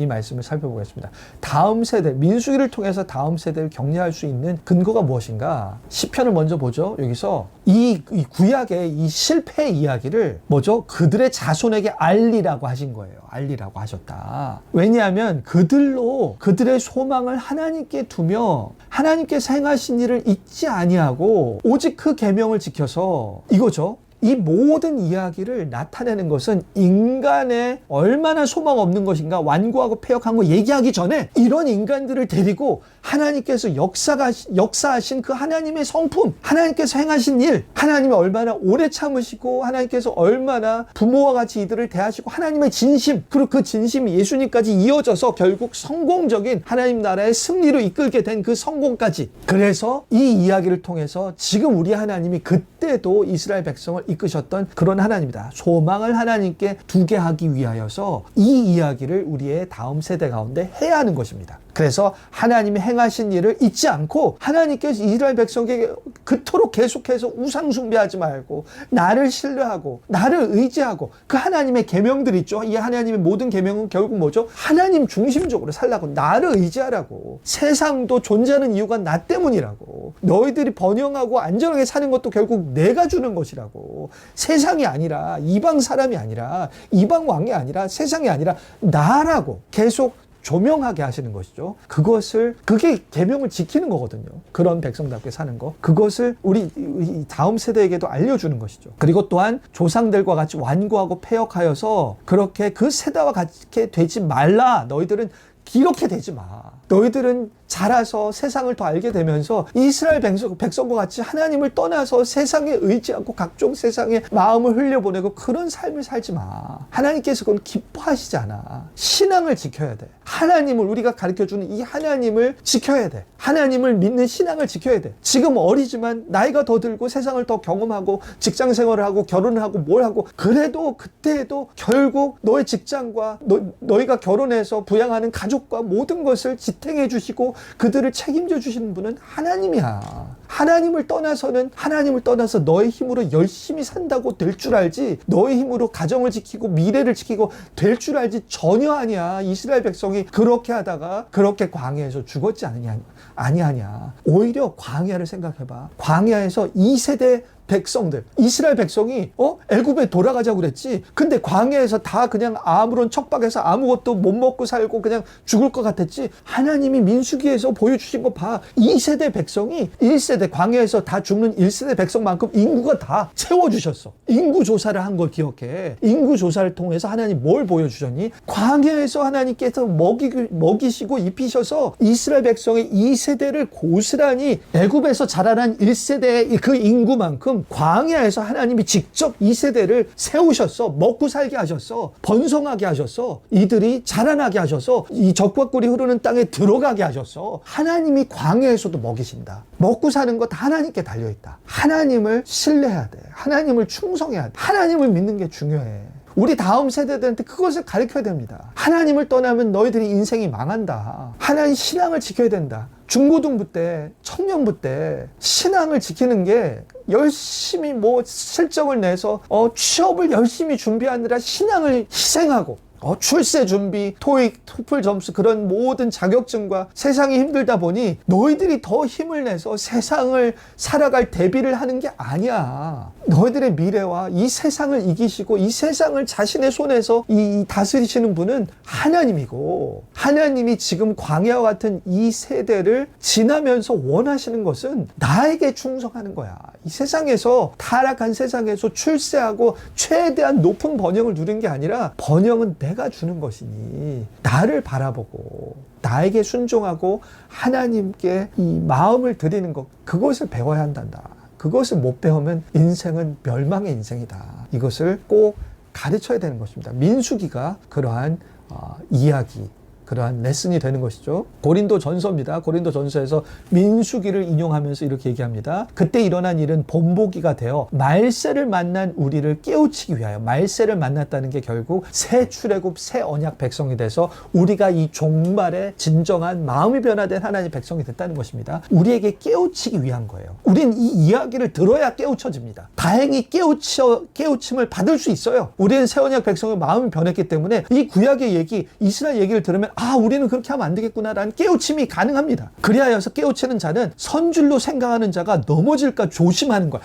말씀을 살펴보겠습니다. 다음 세대, 민수기를 통해서 다음 세대를 격려할 수 있는 근거가 무엇인가? 시편을 먼저 보죠. 여기서 이 구약의 이 실패 이야기를 뭐죠? 그들의 자손에게 알리라고 하신 거예요. 알리라고 하셨다. 왜냐하면 그들로 그들의 소망을 하나님께 두며 하나님께서 행하신 일을 잊지 아니하고 오직 그 계명을 지켜서 이거죠. 이 모든 이야기를 나타내는 것은 인간의 얼마나 소망 없는 것인가, 완고하고 패역한 거 얘기하기 전에 이런 인간들을 데리고 하나님께서 역사하신 그 하나님의 성품, 하나님께서 행하신 일, 하나님이 얼마나 오래 참으시고 하나님께서 얼마나 부모와 같이 이들을 대하시고 하나님의 진심, 그리고 그 진심이 예수님까지 이어져서 결국 성공적인 하나님 나라의 승리로 이끌게 된 그 성공까지. 그래서 이 이야기를 통해서 지금 우리 하나님이 그때도 이스라엘 백성을 이끄셨던 그런 하나님이다. 소망을 하나님께 두게 하기 위하여서 이 이야기를 우리의 다음 세대 가운데 해야 하는 것입니다. 그래서 하나님이 행하신 일을 잊지 않고 하나님께서 이스라엘 백성에게 그토록 계속해서 우상 숭배하지 말고 나를 신뢰하고 나를 의지하고 그 하나님의 계명들 있죠. 이 하나님의 모든 계명은 결국 뭐죠? 하나님 중심적으로 살라고, 나를 의지하라고. 세상도 존재하는 이유가 나 때문이라고. 너희들이 번영하고 안전하게 사는 것도 결국 내가 주는 것이라고. 세상이 아니라, 이방 사람이 아니라, 이방 왕이 아니라, 세상이 아니라 나라고 계속 조명하게 하시는 것이죠. 그게 계명을 지키는 거거든요. 그런 백성답게 사는 거. 그것을 우리 다음 세대에게도 알려주는 것이죠. 그리고 또한 조상들과 같이 완고하고 패역하여서 그렇게 그 세대와 같이 되지 말라. 너희들은 이렇게 되지 마. 너희들은 자라서 세상을 더 알게 되면서 이스라엘 백성과 같이 하나님을 떠나서 세상에 의지하고 각종 세상에 마음을 흘려보내고 그런 삶을 살지 마. 하나님께서 그건 기뻐하시지 않아. 신앙을 지켜야 돼. 하나님을, 우리가 가르쳐주는 이 하나님을 지켜야 돼. 하나님을 믿는 신앙을 지켜야 돼. 지금 어리지만 나이가 더 들고 세상을 더 경험하고 직장 생활을 하고 결혼을 하고 뭘 하고, 그래도 그때에도 결국 너의 직장과 너희가 결혼해서 부양하는 가족과 모든 것을 지탱해 주시고 그들을 책임져 주시는 분은 하나님이야. 하나님을 떠나서 너의 힘으로 열심히 산다고 될 줄 알지, 너의 힘으로 가정을 지키고 미래를 지키고 될 줄 알지 전혀 아니야. 이스라엘 백성이 그렇게 하다가 그렇게 광야에서 죽었지 아니하냐. 오히려 광야를 생각해봐. 광야에서 2세대 백성들, 이스라엘 백성이 애굽에 돌아가자고 그랬지. 근데 광야에서 다 그냥 아무런 척박해서 아무것도 못 먹고 살고 그냥 죽을 것 같았지. 하나님이 민수기에서 보여주신 거 봐. 2세대 백성이 1세대 광야에서 다 죽는 1세대 백성만큼 인구가 다 채워주셨어. 인구 조사를 한 걸 기억해. 인구 조사를 통해서 하나님 뭘 보여주셨니? 광야에서 하나님께서 먹이시고 입히셔서 이스라엘 백성의 2세대를 고스란히 애굽에서 자라난 1세대의 그 인구만큼 광야에서 하나님이 직접 2세대를 세우셨어. 먹고 살게 하셨어. 번성하게 하셨어. 이들이 자라나게 하셔서 이 적과 꿀이 흐르는 땅에 들어가게 하셨어. 하나님이 광야에서도 먹이신다. 먹고 사는 거 다 하나님께 달려있다. 하나님을 신뢰해야 돼. 하나님을 충성해야 돼. 하나님을 믿는 게 중요해. 우리 다음 세대들한테 그것을 가르쳐야 됩니다. 하나님을 떠나면 너희들이 인생이 망한다. 하나님 신앙을 지켜야 된다. 중고등부 때, 청년부 때 신앙을 지키는 게 열심히 실적을 내서 취업을 열심히 준비하느라 신앙을 희생하고 출세 준비, 토익, 토플 점수 그런 모든 자격증과 세상이 힘들다 보니 너희들이 더 힘을 내서 세상을 살아갈 대비를 하는 게 아니야. 너희들의 미래와 이 세상을 이기시고 이 세상을 자신의 손에서 이 다스리시는 분은 하나님이고, 하나님이 지금 광야와 같은 이 세대를 지나면서 원하시는 것은 나에게 충성하는 거야. 이 세상에서, 타락한 세상에서 출세하고 최대한 높은 번영을 누린 게 아니라 번영은 내가 주는 것이니 나를 바라보고 나에게 순종하고 하나님께 이 마음을 드리는 것, 그것을 배워야 한단다. 그것을 못 배우면 인생은 멸망의 인생이다. 이것을 꼭 가르쳐야 되는 것입니다. 민수기가 그러한 이야기, 그러한 레슨이 되는 것이죠. 고린도 전서입니다. 고린도 전서에서 민수기를 인용하면서 이렇게 얘기합니다. 그때 일어난 일은 본보기가 되어 말세를 만난 우리를 깨우치기 위하여, 말세를 만났다는 게 결국 새 출애굽, 새 언약 백성이 돼서 우리가 이 종말에 진정한 마음이 변화된 하나님의 백성이 됐다는 것입니다. 우리에게 깨우치기 위한 거예요. 우린 이 이야기를 들어야 깨우쳐집니다. 다행히 깨우침을 받을 수 있어요. 우리는 새 언약 백성의 마음이 변했기 때문에 이 구약의 얘기, 이스라엘 얘기를 들으면 우리는 그렇게 하면 안 되겠구나라는 깨우침이 가능합니다. 그리하여서 깨우치는 자는 선줄로 생각하는 자가 넘어질까 조심하는 거야.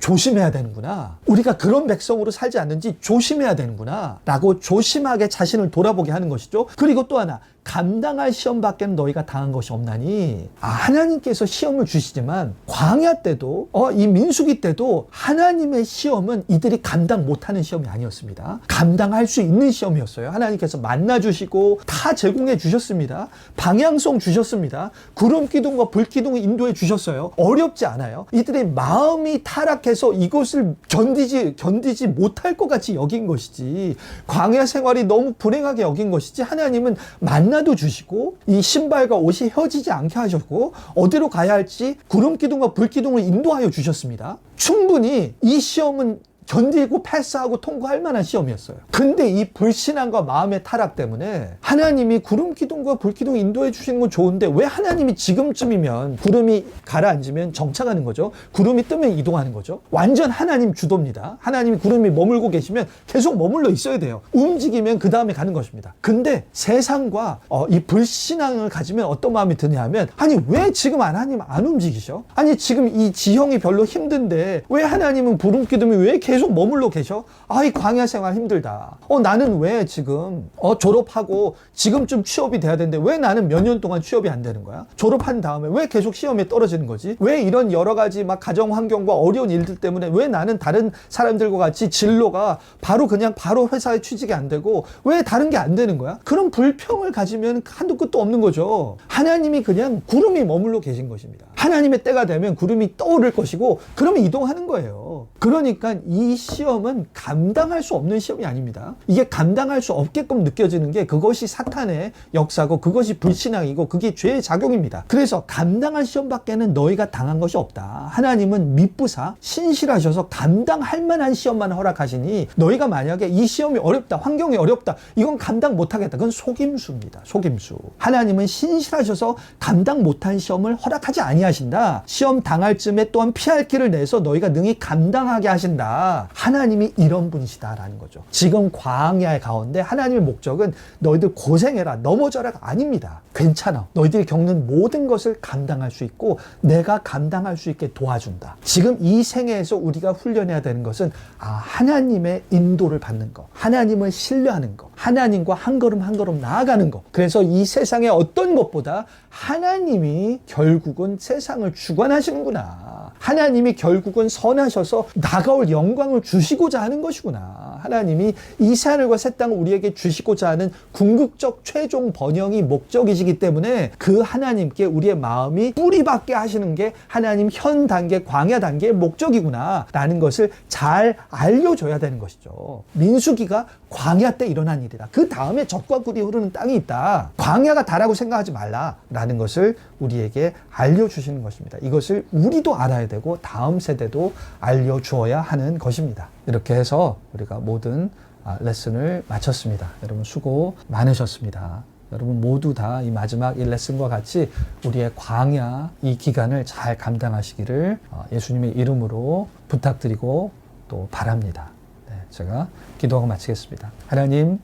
조심해야 되는구나. 우리가 그런 백성으로 살지 않는지 조심해야 되는구나 라고 조심하게 자신을 돌아보게 하는 것이죠. 그리고 또 하나, 감당할 시험밖에는 너희가 당한 것이 없나니. 하나님께서 시험을 주시지만 광야 때도 이 민수기 때도 하나님의 시험은 이들이 감당 못하는 시험이 아니었습니다. 감당할 수 있는 시험이었어요. 하나님께서 만나 주시고 다 제공해 주셨습니다. 방향성 주셨습니다. 구름 기둥과 불 기둥을 인도해 주셨어요. 어렵지 않아요. 이들의 마음이 타락해서 이것을 견디지 못할 것 같이 여긴 것이지, 광야 생활이 너무 불행하게 여긴 것이지, 하나님은 만나도 주시고 이 신발과 옷이 혀지지 않게 하셨고 어디로 가야 할지 구름 기둥과 불 기둥을 인도하여 주셨습니다. 충분히 이 시험은 견디고 패스하고 통과할 만한 시험이었어요. 근데 이 불신앙과 마음의 타락 때문에 하나님이 구름 기둥과 불 기둥 인도해 주시는 건 좋은데 왜 하나님이 지금쯤이면 구름이 가라앉으면 정착하는 거죠. 구름이 뜨면 이동하는 거죠. 완전 하나님 주도입니다. 하나님이 구름이 머물고 계시면 계속 머물러 있어야 돼요. 움직이면 그 다음에 가는 것입니다. 근데 세상과 이 불신앙을 가지면 어떤 마음이 드냐 하면, 아니 왜 지금 하나님 안 움직이셔? 아니 지금 이 지형이 별로 힘든데 왜 하나님은 구름 기둥이 왜 계속 머물러 계셔? 이 광야 생활 힘들다. 나는 왜 지금 졸업하고 지금쯤 취업이 돼야 되는데 왜 나는 몇 년 동안 취업이 안 되는 거야? 졸업한 다음에 왜 계속 시험에 떨어지는 거지? 왜 이런 여러 가지 막 가정 환경과 어려운 일들 때문에 왜 나는 다른 사람들과 같이 진로가 바로 회사에 취직이 안 되고 왜 다른 게 안 되는 거야? 그런 불평을 가지면 한도 끝도 없는 거죠. 하나님이 그냥 구름이 머물러 계신 것입니다. 하나님의 때가 되면 구름이 떠오를 것이고 그러면 이동하는 거예요. 그러니까 이 시험은 감당할 수 없는 시험이 아닙니다. 이게 감당할 수 없게끔 느껴지는 게 그것이 사탄의 역사고 그것이 불신앙이고 그게 죄의 작용입니다. 그래서 감당할 시험밖에는 너희가 당한 것이 없다. 하나님은 미쁘사 신실하셔서 감당할 만한 시험만 허락하시니 너희가 만약에 이 시험이 어렵다, 환경이 어렵다, 이건 감당 못하겠다, 그건 속임수입니다. 속임수. 하나님은 신실하셔서 감당 못한 시험을 허락하지 아니하신다. 시험 당할 쯤에 또한 피할 길을 내서 너희가 능히 감당하게 하신다. 하나님이 이런 분이시다라는 거죠. 지금 광야의 가운데 하나님의 목적은 너희들 고생해라, 넘어져라가 아닙니다. 괜찮아. 너희들이 겪는 모든 것을 감당할 수 있고 내가 감당할 수 있게 도와준다. 지금 이 생애에서 우리가 훈련해야 되는 것은 하나님의 인도를 받는 것, 하나님을 신뢰하는 것, 하나님과 한 걸음 한 걸음 나아가는 것. 그래서 이 세상의 어떤 것보다 하나님이 결국은 세상을 주관하시는구나. 하나님이 결국은 선하셔서 나가올 영광을 주시고자 하는 것이구나. 하나님이 이 새하늘과 새 땅을 우리에게 주시고자 하는 궁극적 최종 번영이 목적이시기 때문에 그 하나님께 우리의 마음이 뿌리박게 하시는 게 하나님 현 단계, 광야 단계의 목적이구나 라는 것을 잘 알려줘야 되는 것이죠. 민수기가 광야 때 일어난 일이다. 그 다음에 젖과 꿀이 흐르는 땅이 있다. 광야가 다라고 생각하지 말라라는 것을 우리에게 알려주시는 것입니다. 이것을 우리도 알아야 되고 다음 세대도 알려주어야 하는 것입니다. 이렇게 해서 우리가 모든 레슨을 마쳤습니다. 여러분 수고 많으셨습니다. 여러분 모두 다 이 마지막 이 레슨과 같이 우리의 광야 이 기간을 잘 감당하시기를 예수님의 이름으로 부탁드리고 또 바랍니다. 제가 기도하고 마치겠습니다. 하나님,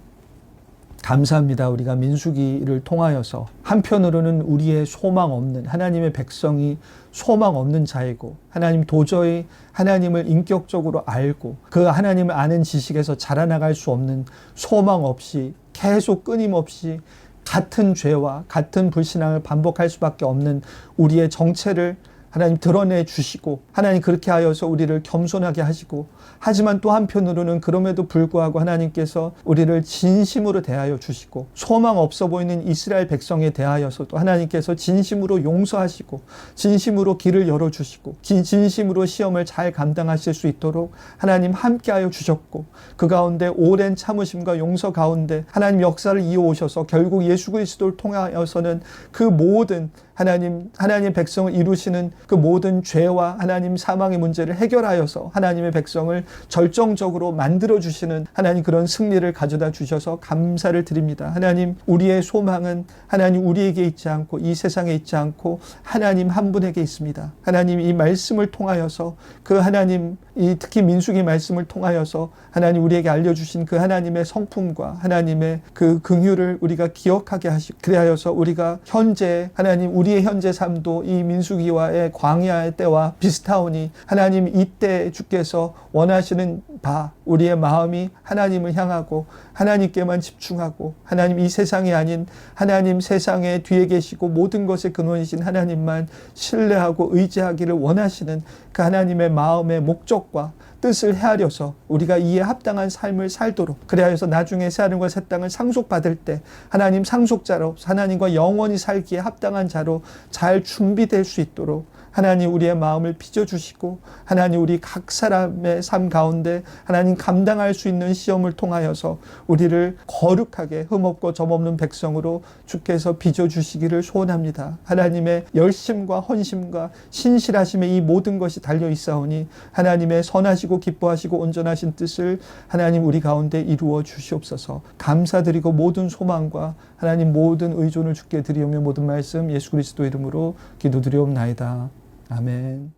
감사합니다. 우리가 민수기를 통하여서 한편으로는 우리의 소망 없는 하나님의 백성이 소망 없는 자이고 하나님 도저히 하나님을 인격적으로 알고 그 하나님을 아는 지식에서 자라나갈 수 없는 소망 없이 계속 끊임없이 같은 죄와 같은 불신앙을 반복할 수밖에 없는 우리의 정체를 하나님 드러내 주시고 하나님 그렇게 하여서 우리를 겸손하게 하시고 하지만 또 한편으로는 그럼에도 불구하고 하나님께서 우리를 진심으로 대하여 주시고 소망 없어 보이는 이스라엘 백성에 대하여서도 하나님께서 진심으로 용서하시고 진심으로 길을 열어주시고 진심으로 시험을 잘 감당하실 수 있도록 하나님 함께하여 주셨고 그 가운데 오랜 참으심과 용서 가운데 하나님 역사를 이어오셔서 결국 예수 그리스도를 통하여서는 그 모든 하나님 백성을 이루시는 그 모든 죄와 하나님 사망의 문제를 해결하여서 하나님의 백성을 절정적으로 만들어주시는 하나님 그런 승리를 가져다 주셔서 감사를 드립니다. 하나님 우리의 소망은 하나님 우리에게 있지 않고 이 세상에 있지 않고 하나님 한 분에게 있습니다. 하나님 이 말씀을 통하여서 그 하나님 특히 민수기 말씀을 통하여서 하나님 우리에게 알려주신 그 하나님의 성품과 하나님의 그 긍휼을 우리가 기억하게 하시고 그리하여서 우리가 현재 하나님 우리의 현재 삶도 이 민수기와의 광야의 때와 비슷하오니 하나님 이때 주께서 원하시는 바 우리의 마음이 하나님을 향하고 하나님께만 집중하고 하나님 이 세상이 아닌 하나님 세상의 뒤에 계시고 모든 것의 근원이신 하나님만 신뢰하고 의지하기를 원하시는 그 하나님의 마음의 목적과 뜻을 헤아려서 우리가 이에 합당한 삶을 살도록 그래서 나중에 새하늘과 새 땅을 상속받을 때 하나님 상속자로 하나님과 영원히 살기에 합당한 자로 잘 준비될 수 있도록 하나님 우리의 마음을 빚어주시고 하나님 우리 각 사람의 삶 가운데 하나님 감당할 수 있는 시험을 통하여서 우리를 거룩하게 흠없고 점없는 백성으로 주께서 빚어주시기를 소원합니다. 하나님의 열심과 헌심과 신실하심에 이 모든 것이 달려있사오니 하나님의 선하시고 기뻐하시고 온전하신 뜻을 하나님 우리 가운데 이루어 주시옵소서. 감사드리고 모든 소망과 하나님 모든 의존을 주께 드리오며 모든 말씀 예수 그리스도 이름으로 기도드리옵나이다. 아멘.